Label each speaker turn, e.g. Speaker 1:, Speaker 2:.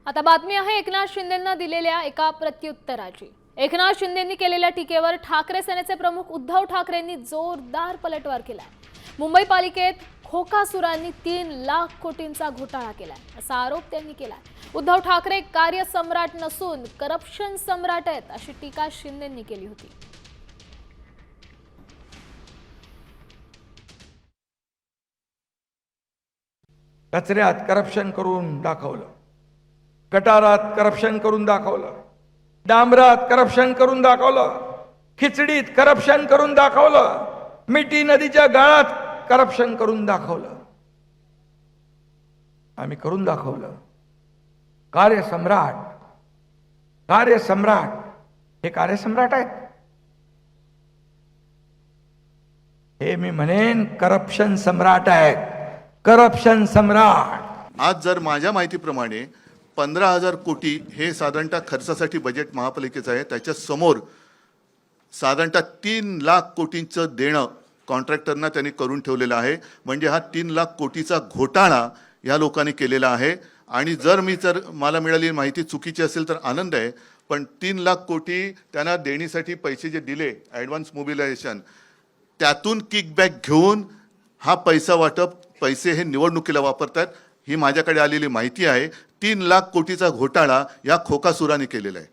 Speaker 1: आता बातमी आहे एकनाथ शिंदेंना दिलेल्या एका प्रत्युत्तराची। एकनाथ शिंदेंनी केलेल्या टीकेवर ठाकरे सेनेचे प्रमुख उद्धव ठाकरेंनी जोरदार पलटवार केलाय। मुंबई पालिकेत खोकासुरांनी 3 लाख कोटींचा घोटाळा केलाय असा आरोप त्यांनी केलाय। उद्धव ठाकरे कार्यसम्राट नसून करप्शन सम्राट आहेत अशी टीका शिंदेंनी केली होती।
Speaker 2: कचऱ्यात करप्शन करून दाखवलं, गटारात करप्शन करून दाखवलं, डांबरात करप्शन करून दाखवलं, खिचडीत करप्शन करून दाखवलं, मिठी नदीच्या गाळात करप्शन करून दाखवलं। आम्ही करून दाखवलं। कार्यसम्राट हे कार्यसम्राट आहेत। हे मी म्हणेन करप्शन सम्राट आहेत, करप्शन सम्राट।
Speaker 3: आज जर माझ्या माहितीप्रमाणे 15,000 कोटी हे साधारणतः खर्चासाठी बजेट महापालिकेचं आहे। त्याच्या समोर साधारणतः 3 लाख कोटींचं देणं कॉन्ट्रॅक्टरना त्यांनी करून ठेवलेलं आहे। म्हणजे हा 3 लाख कोटीचा घोटाळा या लोकांनी केलेला आहे। आणि जर मला मिळालेली माहिती चुकीची असेल तर आनंद आहे, पण 3 लाख कोटी त्यांना देणीसाठी पैसे जे दिले ॲडव्हान्स मोबिलायझेशन, त्यातून किकबॅक घेऊन हा पैसे हे निवडणुकीला वापरतात। ही माझ्याकडे आलेली माहिती आहे। 3 लाख कोटीचा घोटाळा या खोकासुराने केलेला आहे।